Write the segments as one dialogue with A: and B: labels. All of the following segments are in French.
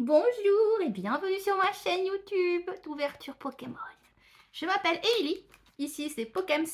A: Bonjour et bienvenue sur ma chaîne YouTube d'ouverture Pokémon. Je m'appelle Emily, ici c'est Pokems.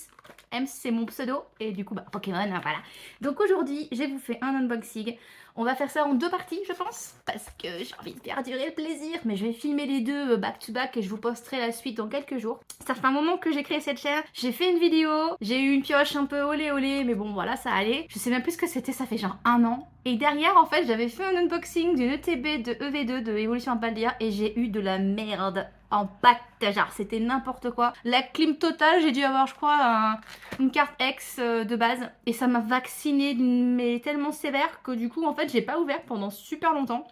A: Ems c'est mon pseudo et du coup Pokémon, hein, voilà. Donc aujourd'hui j'ai vous fait un unboxing. On va faire ça en deux parties je pense, parce que j'ai envie de perdurer le plaisir. Mais je vais filmer les deux back to back et je vous posterai la suite dans quelques jours. Ça fait un moment que j'ai créé cette chaîne, j'ai fait une vidéo, j'ai eu une pioche un peu olé olé, mais bon voilà ça allait. Je sais même plus ce que c'était, ça fait genre un an. Et derrière en fait j'avais fait un unboxing d'une ETB de EV2 de Evolution Paldea et j'ai eu de la merde en pack, genre c'était n'importe quoi. La clim totale, j'ai dû avoir je crois une carte X de base et ça m'a vacciné mais tellement sévère que du coup en fait j'ai pas ouvert pendant super longtemps.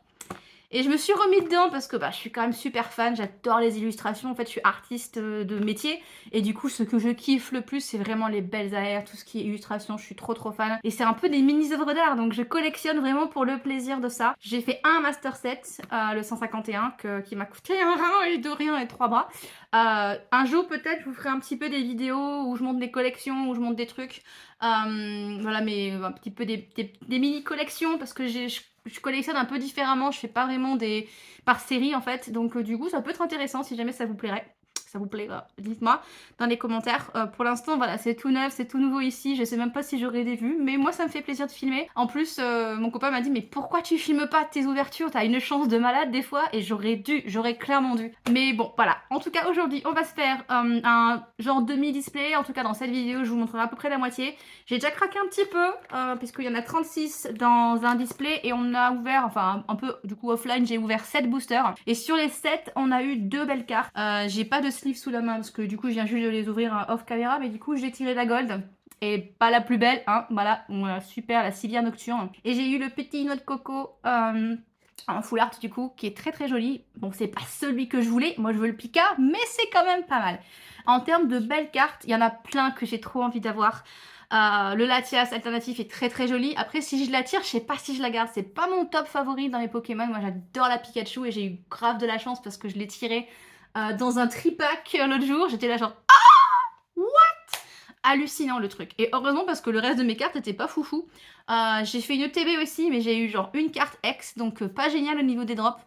A: Et je me suis remis dedans parce que je suis quand même super fan, j'adore les illustrations, en fait je suis artiste de métier et du coup ce que je kiffe le plus c'est vraiment les belles AR, tout ce qui est illustration, je suis trop fan. Et c'est un peu des mini œuvres d'art donc je collectionne vraiment pour le plaisir de ça. J'ai fait un master set, le 151 qui m'a coûté un rein et deux riens et trois bras. Un jour peut-être je vous ferai un petit peu des vidéos où je monte des collections, où je monte des trucs. Voilà, mais un petit peu des mini collections parce que je collectionne un peu différemment, je fais pas vraiment des par série en fait, donc du coup ça peut être intéressant si jamais ça vous plairait. Ça vous plaît, dites-moi dans les commentaires. Pour l'instant, voilà, c'est tout neuf, c'est tout nouveau ici. Je sais même pas si j'aurai des vues, mais moi ça me fait plaisir de filmer. En plus, mon copain m'a dit mais pourquoi tu filmes pas tes ouvertures? T'as une chance de malade des fois, et j'aurais clairement dû. Mais bon, voilà. En tout cas, aujourd'hui, on va se faire un genre demi-display. En tout cas, dans cette vidéo, je vous montrerai à peu près la moitié. J'ai déjà craqué un petit peu, puisqu'il y en a 36 dans un display, et on a ouvert, enfin un peu du coup offline, j'ai ouvert 7 boosters. Et sur les 7, on a eu 2 belles cartes. J'ai pas de sleeve sous la main, parce que du coup, je viens juste de les ouvrir off caméra, mais du coup, j'ai tiré la gold. Et pas la plus belle, hein, voilà, super, la Sylvia Nocturne. Et j'ai eu le petit noix de coco en full art du coup, qui est très joli. Bon, c'est pas celui que je voulais, moi je veux le Pika, mais c'est quand même pas mal. En termes de belles cartes, il y en a plein que j'ai trop envie d'avoir. Le Latias alternatif est très joli. Après, si je la tire, je sais pas si je la garde. C'est pas mon top favori dans les Pokémon. Moi, j'adore la Pikachu et j'ai eu grave de la chance parce que je l'ai tirée dans un tripack l'autre jour. J'étais là genre hallucinant le truc. Et heureusement parce que le reste de mes cartes n'étaient pas foufou. J'ai fait une ETB aussi, mais j'ai eu genre une carte X, donc pas génial au niveau des drops.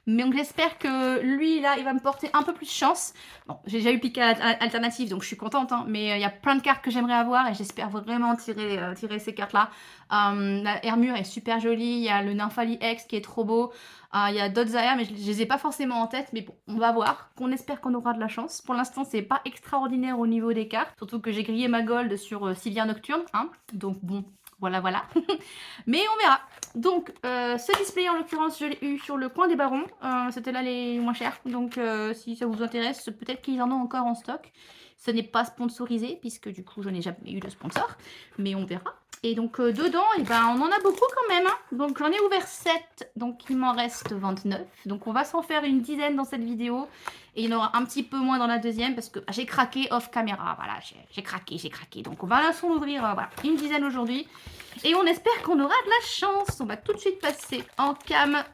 A: Mais donc j'espère que lui là, il va me porter un peu plus chance. Bon, j'ai déjà eu Pika alternative, donc je suis contente, hein, mais il y a plein de cartes que j'aimerais avoir et j'espère vraiment tirer ces cartes là. La Hermure est super jolie, il y a le Nymphali X qui est trop beau. Il y a d'autres AR, mais je les ai pas forcément en tête, mais bon, on va voir. On espère qu'on aura de la chance. Pour l'instant, c'est pas extraordinaire au niveau des cartes, surtout que j'ai grillé ma gold sur Sylvia Nocturne, hein. Donc bon, voilà. Mais on verra. Donc, ce display, en l'occurrence, je l'ai eu sur le coin des barons. C'était là les moins chers. Donc, si ça vous intéresse, peut-être qu'ils en ont encore en stock. Ce n'est pas sponsorisé, puisque du coup, je n'ai jamais eu de sponsor. Mais on verra. Et donc, dedans, on en a beaucoup quand même, hein. Donc, j'en ai ouvert 7. Donc, il m'en reste 29. Donc, on va s'en faire une dizaine dans cette vidéo. Et il y en aura un petit peu moins dans la deuxième, parce que j'ai craqué off caméra. Voilà, j'ai craqué. Donc, on va s'en ouvrir voilà, une dizaine aujourd'hui. Et on espère qu'on aura de la chance. On va tout de suite passer en cam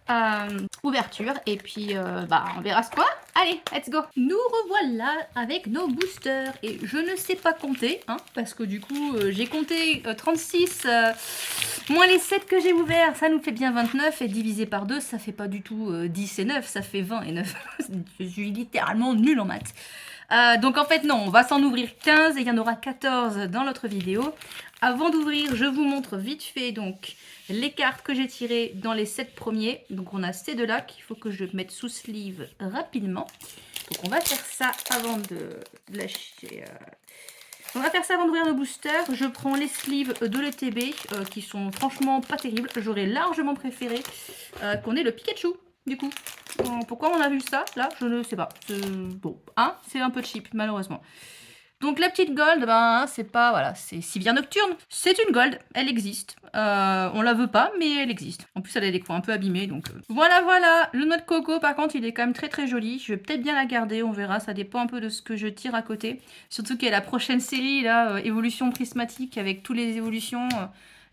A: ouverture. Et puis, on verra ce quoi. Allez, let's go. Nous revoilà avec nos boosters. Et je ne sais pas compter, hein, parce que du coup, j'ai compté 36 moins les 7 que j'ai ouverts. Ça nous fait bien 29. Et divisé par 2, ça fait pas du tout 10 et 9. Ça fait 20 et 9. Je suis littéralement nulle en maths. Donc en fait non, on va s'en ouvrir 15 et il y en aura 14 dans l'autre vidéo. Avant d'ouvrir, je vous montre vite fait donc les cartes que j'ai tirées dans les 7 premiers. Donc on a ces deux là qu'il faut que je mette sous sleeve rapidement. Donc on va faire ça avant de lâcher... On va faire ça avant d'ouvrir nos boosters. Je prends les sleeves de l'ETB qui sont franchement pas terribles. J'aurais largement préféré qu'on ait le Pikachu. Du coup, pourquoi on a vu ça là? Je ne sais pas. Bon, hein, c'est un peu cheap malheureusement. Donc la petite gold, c'est pas, voilà, c'est Sylvia Nocturne. C'est une gold, elle existe. On la veut pas, mais elle existe. En plus, elle a des coins un peu abîmés, donc voilà. Le noix de coco, par contre, il est quand même très joli. Je vais peut-être bien la garder, on verra. Ça dépend un peu de ce que je tire à côté. Surtout qu'il y a la prochaine série, là, évolution prismatique, avec toutes les évolutions...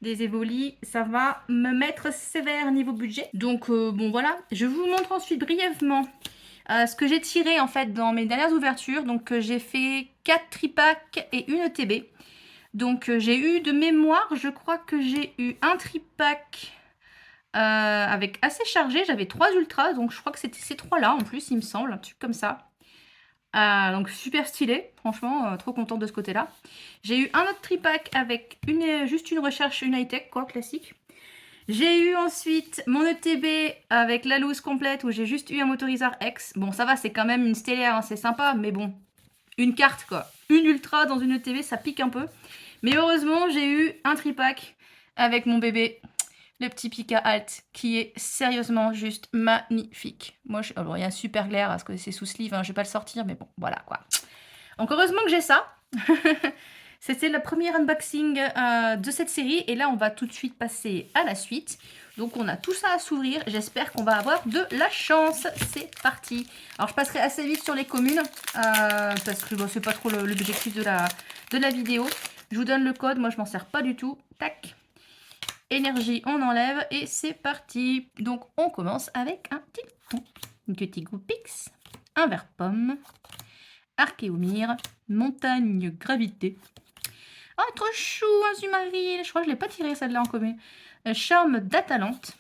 A: des évolis, ça va me mettre sévère niveau budget. Donc bon voilà, je vous montre ensuite brièvement ce que j'ai tiré en fait dans mes dernières ouvertures. Donc j'ai fait 4 tripacks et une ETB. Donc j'ai eu de mémoire, je crois que j'ai eu un tripack avec assez chargé. J'avais 3 ultras, donc je crois que c'était ces 3-là en plus, il me semble, un truc comme ça. Donc super stylé, franchement, trop contente de ce côté-là. J'ai eu un autre tripack avec juste une recherche, une high-tech, quoi, classique. J'ai eu ensuite mon ETB avec la loose complète où j'ai juste eu un motoriseur X. Bon, ça va, c'est quand même une stellaire, hein, c'est sympa, mais bon, une carte quoi. Une ultra dans une ETB, ça pique un peu. Mais heureusement, j'ai eu un tripack avec mon bébé, le petit Pika Alt, qui est sérieusement juste magnifique. Moi, alors il y a un super glaire parce que c'est sous sleeve, hein, je vais pas le sortir, mais bon, voilà quoi. Donc heureusement que j'ai ça. C'était le premier unboxing de cette série. Et là, on va tout de suite passer à la suite. Donc, on a tout ça à s'ouvrir. J'espère qu'on va avoir de la chance. C'est parti. Alors, je passerai assez vite sur les communes. Parce que bon, c'est pas trop l'objectif de la vidéo. Je vous donne le code. Moi, je m'en sers pas du tout. Tac. Énergie, on enlève. Et c'est parti. Donc, on commence avec un Tilton. Une Petit Goupix. Un vert pomme. Archéomir. Montagne gravité. Oh, trop chou, un Zumaril. Je crois que je ne l'ai pas tiré celle-là en commun. Charme d'Atalante.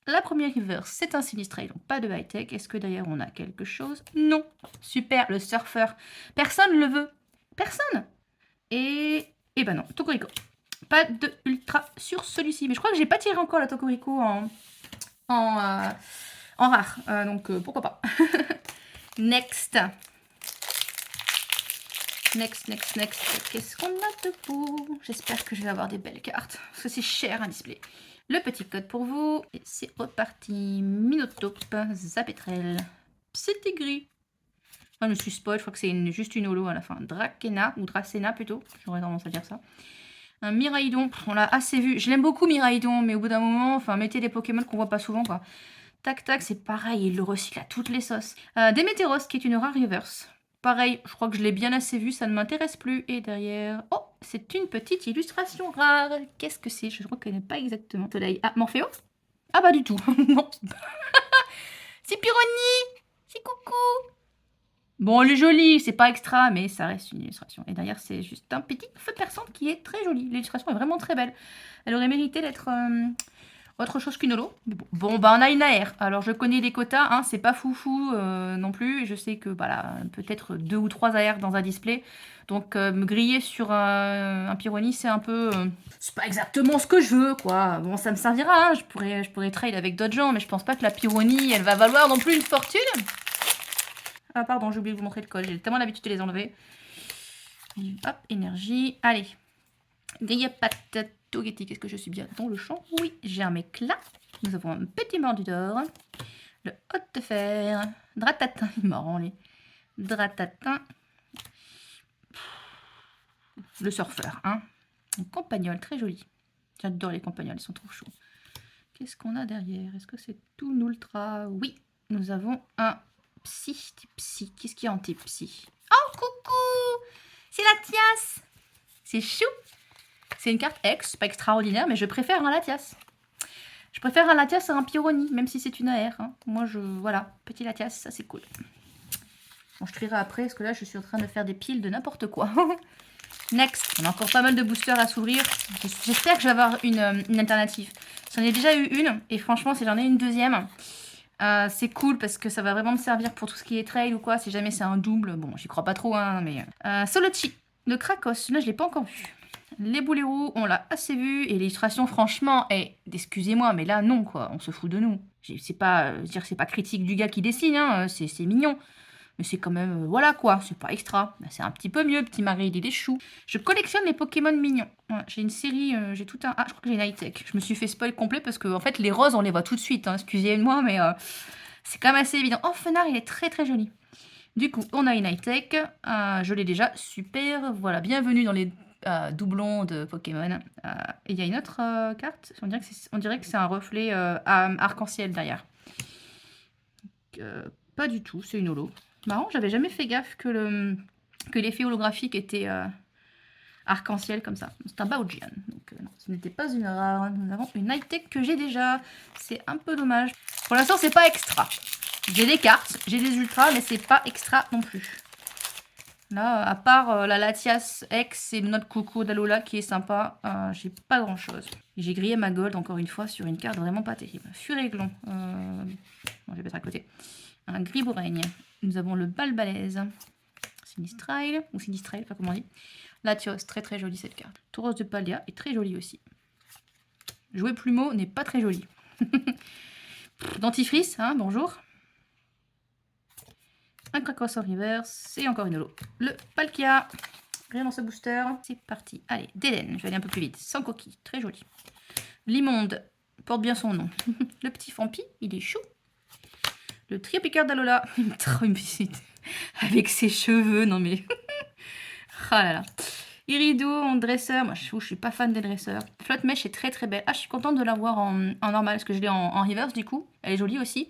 A: La première reverse, c'est un Sinistrel, donc pas de high-tech. Est-ce que d'ailleurs on a quelque chose? Non. Super, le surfeur. Personne ne le veut. Personne. Et ben non, Tokorico. Pas de ultra sur celui-ci. Mais je crois que j'ai pas tiré encore la Tokorico en rare. Donc pourquoi pas. Next. Next. Qu'est-ce qu'on a de beau? J'espère que je vais avoir des belles cartes. Parce que c'est cher un display. Le petit code pour vous. Et c'est reparti. Minotape, Zapetrel, Psytigris. Je me suis spoil, je crois que c'est juste une holo à la fin. Drakena, ou Dracena plutôt. J'aurais tendance à dire ça. Un Miraidon, on l'a assez vu. Je l'aime beaucoup Miraidon, mais au bout d'un moment, enfin, mettez des Pokémon qu'on voit pas souvent, quoi. Tac, c'est pareil, il le recycle à toutes les sauces. Démétéros, qui est une rare reverse. Pareil, je crois que je l'ai bien assez vu, ça ne m'intéresse plus. Et derrière... Oh, c'est une petite illustration rare. Qu'est-ce que c'est? Je ne reconnais pas exactement. Soleil. Ah, Morphéo? Ah, pas du tout. Non. C'est Pyrrhony. C'est coucou. Bon, elle est jolie, c'est pas extra, mais ça reste une illustration. Et derrière, c'est juste un petit feu perçant qui est très joli. L'illustration est vraiment très belle. Elle aurait mérité d'être... autre chose qu'une holo. Bon, bah on a une AR. Alors je connais les quotas, hein, c'est pas foufou non plus. Je sais que voilà, peut-être 2 ou 3 AR dans un display. Donc me griller sur un Pyrrhony, c'est un peu... c'est pas exactement ce que je veux, quoi. Bon, ça me servira, hein. je pourrais trade avec d'autres gens, mais je pense pas que la Pyrrhony, elle va valoir non plus une fortune. Ah pardon, j'ai oublié de vous montrer le code. J'ai tellement l'habitude de les enlever. Hop, énergie. Allez. Grille-patte. Togetti, qu'est-ce que je suis bien dans le champ? Oui, j'ai un éclat. Nous avons un petit mordu d'or. Le hôte de fer. Dratatin, il marrant les. Dratatin. Le surfeur, hein. Un campagnol, très joli. J'adore les campagnols, ils sont trop chauds. Qu'est-ce qu'on a derrière? Est-ce que c'est tout ultra? Oui, nous avons un psy. Psy. Qu'est-ce qu'il y a en type psy? Oh, coucou! C'est Latias! C'est chou! C'est une carte X, pas extraordinaire, mais je préfère un Latias. Je préfère un Latias à un Pyrrhony, même si c'est une AR. Hein. Moi, voilà, petit Latias, ça c'est cool. Bon, je trierai après, parce que là, je suis en train de faire des piles de n'importe quoi. Next, on a encore pas mal de boosters à s'ouvrir. J'espère que je vais avoir une alternative. J'en ai déjà eu une, et franchement, si j'en ai une deuxième, c'est cool, parce que ça va vraiment me servir pour tout ce qui est trail ou quoi, si jamais c'est un double. Bon, j'y crois pas trop, hein, mais... Solochi, de Krakos, là, je l'ai pas encore vu. Les bouleros, on l'a assez vu. Et l'illustration, franchement, excusez-moi, mais là, non, quoi. On se fout de nous. C'est pas, c'est pas critique du gars qui dessine, hein. C'est mignon. Mais c'est quand même, voilà, quoi. C'est pas extra. C'est un petit peu mieux, petit Marie, il est chou. Je collectionne les Pokémon mignons. Ouais, j'ai une série, j'ai tout un... Ah, je crois que j'ai une high-tech. Je me suis fait spoil complet parce que, en fait, les roses, on les voit tout de suite. Hein. Excusez-moi, mais c'est quand même assez évident. Oh, Fenard, il est très, très joli. Du coup, on a une high-tech. Je l'ai déjà. Super. Voilà, bienvenue dans les... doublon de Pokémon. Et il y a une autre carte. On dirait que c'est un reflet arc-en-ciel derrière. Pas du tout, c'est une holo. Marrant, j'avais jamais fait gaffe que l'effet holographique était arc-en-ciel comme ça. C'est un Baojian. Donc non, ce n'était pas une rare. Nous avons une high-tech que j'ai déjà. C'est un peu dommage. Pour l'instant, c'est pas extra. J'ai des cartes, j'ai des ultras, mais c'est pas extra non plus. Là, à part la Latias X et notre coucou d'Alola qui est sympa, j'ai pas grand chose. J'ai grillé ma gold encore une fois sur une carte vraiment pas terrible. Furéglon. Bon, je vais mettre à côté. Un Gribouraigne. Nous avons le Balbalaise. Sinistrail. Ou Sinistrail, pas comment on dit. Latios, très très jolie cette carte. Tauros de Paldea est très jolie aussi. Jouer Plumeau n'est pas très joli. Dentifrice, hein, bonjour. Un Krakos en reverse. Et encore une holo. Le Palkia. Rien dans ce booster. C'est parti. Allez, Déden. Je vais aller un peu plus vite. Sans coquille. Très joli. L'immonde. Porte bien son nom. Le petit Fampi. Il est chou. Le trio Picard d'Alola. Il me trompe avec ses cheveux. Non mais... ah là là. Irido en dresseur. Moi je suis pas fan des dresseurs. Flotte Mèche est très très belle. Ah, je suis contente de l'avoir en normal. Parce que je l'ai en reverse du coup. Elle est jolie aussi.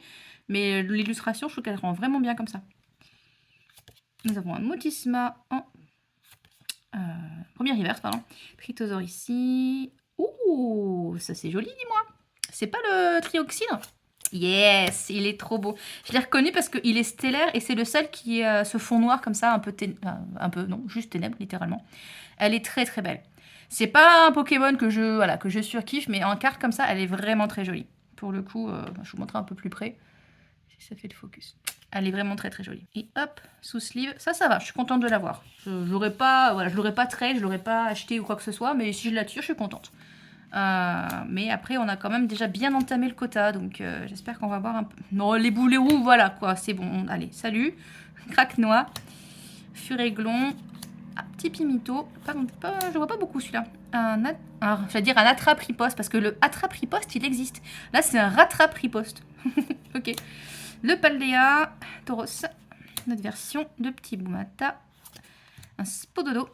A: Mais l'illustration, je trouve qu'elle rend vraiment bien comme ça. Nous avons un Motisma en premier reverse, pardon. Tritosaur ici. Ouh, ça c'est joli, dis-moi. C'est pas le Trioxydre? Yes, il est trop beau. Je l'ai reconnu parce qu'il est stellaire et c'est le seul qui est ce fond noir comme ça, non, juste ténèbres, littéralement. Elle est très très belle. C'est pas un Pokémon que je surkiffe, mais en carte comme ça, elle est vraiment très jolie. Pour le coup, je vous montrerai un peu plus près, si ça fait le focus. Elle est vraiment très très jolie. Et hop, sous sleeve, ça va, je suis contente de l'avoir. Je l'aurais pas trade, je l'aurais pas acheté ou quoi que ce soit, mais si je la tire, je suis contente. Mais après, on a quand même déjà bien entamé le quota, donc j'espère qu'on va voir un peu... Non, les boulets roux, voilà quoi, c'est bon. Allez, salut. Craque-noix, Furéglon, petit Pimito. Je vois pas beaucoup celui-là. Je vais dire un attrape-riposte, parce que le attrape-riposte, il existe. Là, c'est un rattrape-riposte. Ok. Le Paldea, Tauros, notre version de petit Boumata, un Spododo.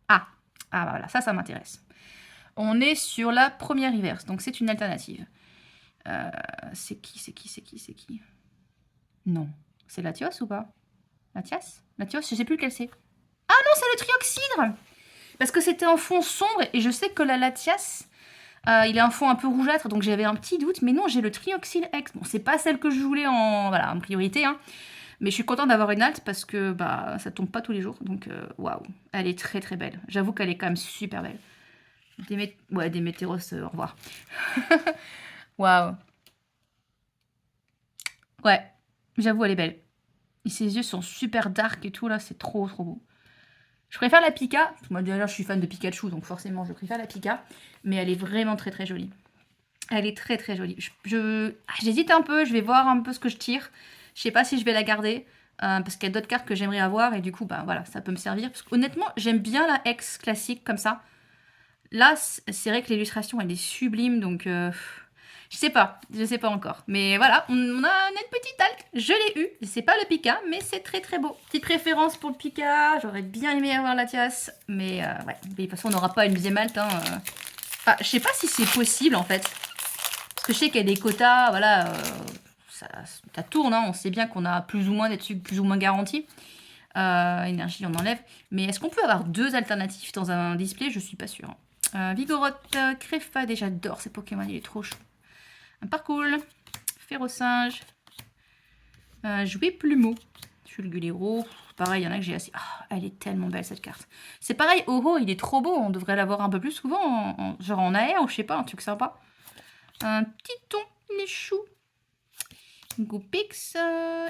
A: Ah bah voilà, ça m'intéresse. On est sur la première reverse, donc c'est une alternative. C'est qui? Non. C'est Latios ou pas? Latias, je sais plus lequel c'est. Ah non, c'est le Trioxydre! Parce que c'était en fond sombre, et je sais que la Latias, il est un fond un peu rougeâtre, donc j'avais un petit doute. Mais non, j'ai le Trioxydre X. Bon, c'est pas celle que je voulais en priorité, hein. Mais je suis contente d'avoir une alt parce que bah, ça tombe pas tous les jours. Donc, waouh, elle est très très belle. J'avoue qu'elle est quand même super belle. Des météoros, au revoir. Waouh. Ouais, j'avoue, elle est belle. Et ses yeux sont super dark et tout, là, c'est trop trop beau. Je préfère la Pika. Moi, déjà, je suis fan de Pikachu, donc forcément, je préfère la Pika. Mais elle est vraiment très très jolie. Elle est très très jolie. J'hésite un peu, je vais voir un peu ce que je tire. Je sais pas si je vais la garder, parce qu'il y a d'autres cartes que j'aimerais avoir, et du coup, bah voilà, ça peut me servir. Parce honnêtement, j'aime bien la X classique comme ça. Là, c'est vrai que l'illustration, elle est sublime, donc je sais pas encore. Mais voilà, on a une petite alt, je l'ai eu. C'est pas le Pika, mais c'est très très beau. Petite préférence pour le Pika, j'aurais bien aimé avoir la Latias, mais ouais, de toute façon, on n'aura pas une deuxième alt. Hein, je sais pas si c'est possible en fait. Parce que je sais qu'il y a des quotas, voilà, ça tourne, hein, on sait bien qu'on a plus ou moins des trucs plus ou moins garantis. Énergie, on enlève. Mais est-ce qu'on peut avoir deux alternatives dans un display? Je suis pas sûre. Vigoroth, Crefade, j'adore ces Pokémon, il est trop chou. Un parcours, Férocinge, Jouer Plumeau, Fulgulero. Pareil, il y en a que j'ai assez. Oh, elle est tellement belle cette carte. C'est pareil, Oro, il est trop beau, on devrait l'avoir un peu plus souvent, genre en AR ou je sais pas, un truc sympa. Un petit thon, il est chou. Goupix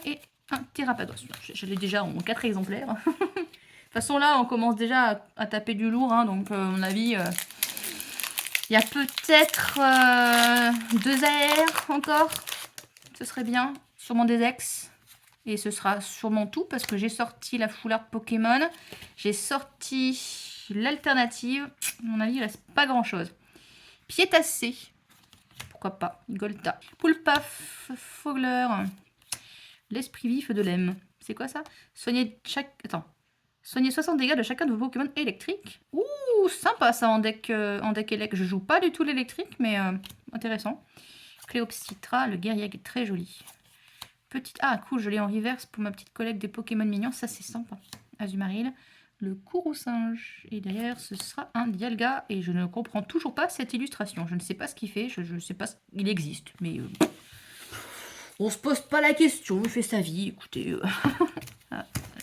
A: et un Therapados. Je l'ai déjà en 4 exemplaires. De toute façon, là, on commence déjà à taper du lourd, hein, donc à mon avis, il y a peut-être 2 AR encore. Ce serait bien. Sûrement des ex. Et ce sera sûrement tout parce que j'ai sorti la foulard Pokémon. J'ai sorti l'alternative. À mon avis, il reste pas grand-chose. Piétassé. Pourquoi pas. Golta. Poulpaf. Fogler. L'esprit vif de l'Em. C'est quoi ça? Soignez 60 dégâts de chacun de vos Pokémon électriques. Ouh, sympa ça en deck élect. Je joue pas du tout l'électrique, mais intéressant. Cléopsitra, le guerrier est très joli. Petite... Ah, cool, je l'ai en reverse pour ma petite collecte des Pokémon mignons. Ça, c'est sympa. Azumaril, le Kourou-singe. Et derrière, ce sera un Dialga. Et je ne comprends toujours pas cette illustration. Je ne sais pas ce qu'il fait. Je ne sais pas... Il existe, mais... on se pose pas la question. Il fait sa vie, écoutez...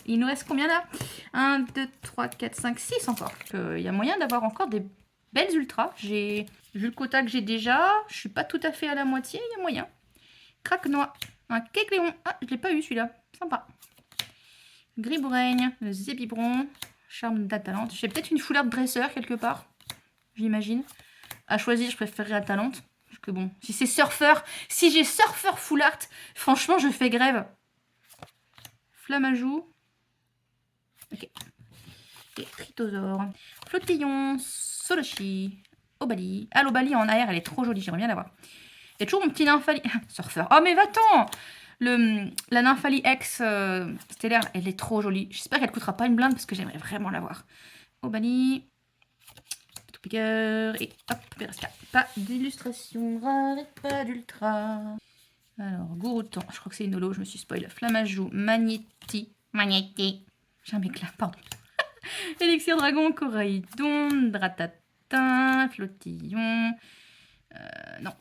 A: Il nous reste combien là? 1, 2, 3, 4, 5, 6 encore. Il y a moyen d'avoir encore des belles ultras. J'ai vu le quota que j'ai déjà. Je suis pas tout à fait à la moitié, il y a moyen. Craque-noix, un Kecleon. Ah, je l'ai pas eu celui-là. Sympa. Griboureigne, le Zébibron, charme d'Atalante. J'ai peut-être une foulard de dresseur quelque part, j'imagine. À choisir, je préférerais Atalante. Parce que bon, si c'est surfeur, si j'ai surfeur full art, franchement, je fais grève. Flamajou. Ok. Et Tritosaure. Flotillon, Solochi, Obali. Ah, l'Obali en AR, elle est trop jolie, j'aimerais bien l'avoir. Il y a toujours mon petit Nymphali. Surfeur. Oh, mais va-t'en! La Nymphali X stellaire, elle est trop jolie. J'espère qu'elle ne coûtera pas une blinde parce que j'aimerais vraiment l'avoir. Obali. Tout piqueur. Et hop, Peresca. Pas d'illustration rare et pas d'ultra. Alors, Gourouton. Je crois que c'est une holo, je me suis spoil. Flamajou. Magnéti. J'ai un éclat, pardon. Élixir Dragon, Coraïdon, Dratatin, Flotillon. Non.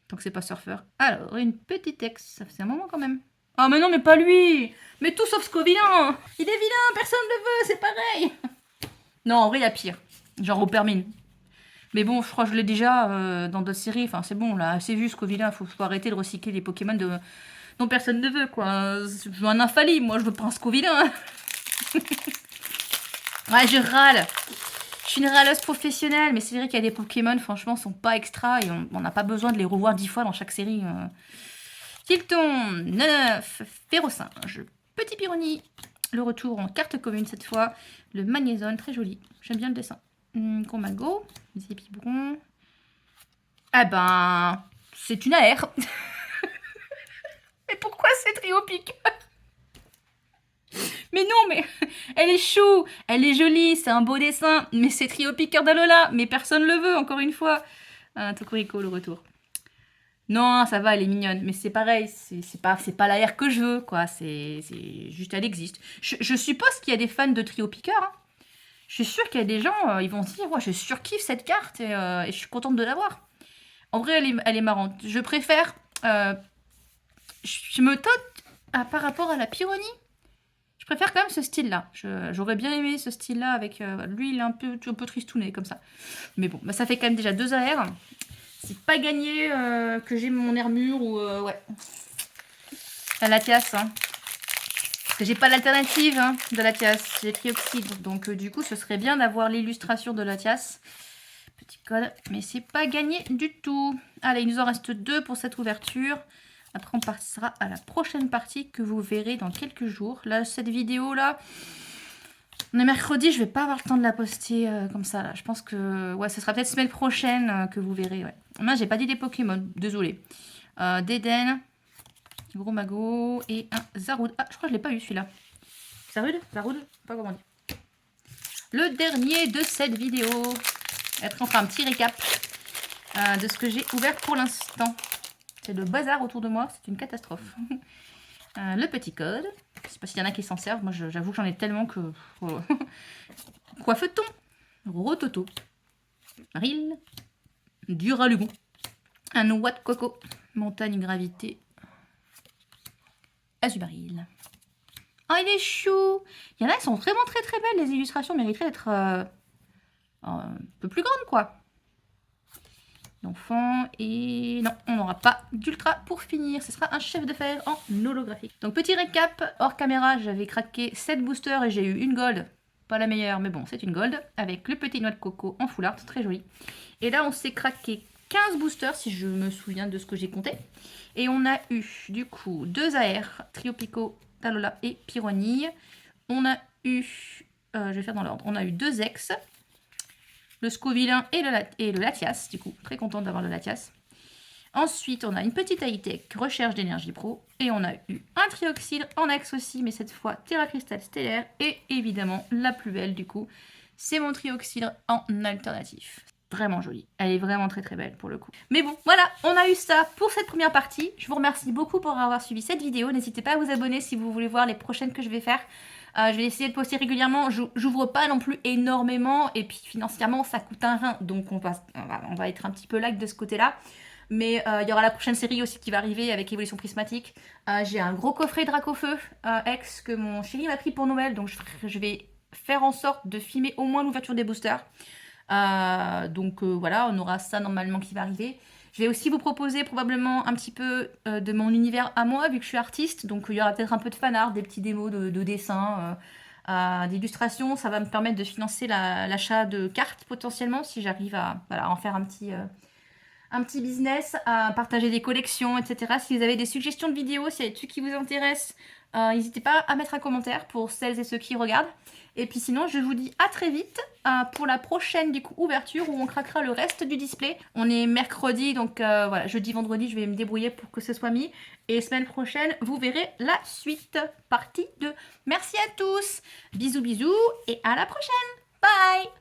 A: Tant que c'est pas surfeur. Alors, une petite ex. Ça fait un moment quand même. Ah, mais non, mais pas lui! Mais tout sauf Scovillain! Il est vilain, personne ne le veut, c'est pareil! Non, en vrai, il y a pire. Genre Opermine. Mais bon, je crois que je l'ai déjà dans d'autres séries. Enfin, c'est bon, là, assez vu Scovillain. Faut arrêter de recycler les Pokémon dont personne ne veut, quoi. Je veux un Nymphali, moi, je veux pas un Scovillain. Ouais, je râle. Je suis une râleuse professionnelle, mais c'est vrai qu'il y a des Pokémon, franchement, sont pas extra et on n'a pas besoin de les revoir 10 fois dans chaque série. Tilton, 9, Férocinge, Petit Pyroni, le retour en carte commune cette fois, le Magnézone, très joli, j'aime bien le dessin. Commago, Zépibron. Ah ben, c'est une AR. Mais pourquoi c'est trio piqueur? Mais non, mais elle est chou, elle est jolie, c'est un beau dessin, mais c'est trio piqueur d'Alola, mais personne le veut, encore une fois. Tokurico, le retour. Non, ça va, elle est mignonne, mais c'est pareil, c'est pas la R que je veux, quoi, c'est juste, elle existe. Je suppose qu'il y a des fans de trio piqueur, hein. Je suis sûre qu'il y a des gens, ils vont se dire, ouais, je surkiffe cette carte et je suis contente de l'avoir. En vrai, elle est marrante. Je préfère, je me tote par rapport à la Pyronie. Je préfère quand même ce style-là. J'aurais bien aimé ce style-là avec... lui, il est un peu tristouné, comme ça. Mais bon, bah, ça fait quand même déjà 2 AR. C'est pas gagné que j'ai mon Hermure ou... ouais. La Latias, hein. Parce que j'ai pas l'alternative de Latias. J'ai Trioxide. Donc, du coup, ce serait bien d'avoir l'illustration de Latias. Petit code. Mais c'est pas gagné du tout. Allez, il nous en reste 2 pour cette ouverture. Après, on passera à la prochaine partie que vous verrez dans quelques jours. Là, cette vidéo-là, on est mercredi, je vais pas avoir le temps de la poster comme ça. Là. Je pense que ouais, ce sera peut-être semaine prochaine que vous verrez. Ouais. Moi, j'ai pas dit des Pokémon, désolé. Deden, Gros Mago et un Zarude. Ah, je crois que je l'ai pas eu celui-là. Zarude, je sais pas comment on dit. Le dernier de cette vidéo. Après, on fera un petit récap de ce que j'ai ouvert pour l'instant. C'est le bazar autour de moi, c'est une catastrophe. Le petit code. Je sais pas s'il y en a qui s'en servent. Moi, j'avoue que j'en ai tellement que... Coiffeton. Rototo. Ril. Duralugon. Un noix de coco. Montagne gravité. Azubaril. Oh, il est chou. Il y en a qui sont vraiment très très belles. Les illustrations mériteraient d'être un peu plus grandes, quoi. D'enfant et non, on n'aura pas d'ultra pour finir. Ce sera un chef de fer en holographique. Donc petit récap, hors caméra, j'avais craqué 7 boosters et j'ai eu une gold. Pas la meilleure, mais bon, c'est une gold. Avec le petit noix de coco en full art, très joli. Et là, on s'est craqué 15 boosters, si je me souviens de ce que j'ai compté. Et on a eu, du coup, 2 AR, Trio Pico, Talola et Pyronie. On a eu, je vais faire dans l'ordre, on a eu 2 ex. Le Scovillain et le Latias, du coup, très contente d'avoir le Latias. Ensuite, on a une petite high-tech, recherche d'énergie pro. Et on a eu un Trioxide en ex aussi, mais cette fois Terra Cristal stellaire. Et évidemment, la plus belle du coup, c'est mon Trioxide en alternatif. Vraiment jolie. Elle est vraiment très très belle pour le coup. Mais bon, voilà, on a eu ça pour cette première partie. Je vous remercie beaucoup pour avoir suivi cette vidéo. N'hésitez pas à vous abonner si vous voulez voir les prochaines que je vais faire. Je vais essayer de poster régulièrement. J'ouvre pas non plus énormément. Et puis financièrement, ça coûte un rein. Donc on va être un petit peu lag de ce côté-là. Mais il y aura la prochaine série aussi qui va arriver avec Évolution Prismatique. J'ai un gros coffret Dracofeu X que mon chéri m'a pris pour Noël. Donc je vais faire en sorte de filmer au moins l'ouverture des boosters. Donc voilà, on aura ça normalement qui va arriver. Je vais aussi vous proposer probablement un petit peu de mon univers à moi, vu que je suis artiste. Donc il y aura peut-être un peu de fan art, des petits démos de dessin, d'illustration. Ça va me permettre de financer l'achat de cartes potentiellement, si j'arrive à voilà, en faire un petit business, à partager des collections, etc. Si vous avez des suggestions de vidéos, s'il y a des trucs qui vous intéressent, n'hésitez pas à mettre un commentaire pour celles et ceux qui regardent. Et puis sinon, je vous dis à très vite pour la prochaine du coup, ouverture où on craquera le reste du display. On est mercredi, donc voilà, jeudi, vendredi, je vais me débrouiller pour que ce soit mis. Et semaine prochaine, vous verrez la suite, partie 2. Merci à tous, bisous bisous et à la prochaine. Bye.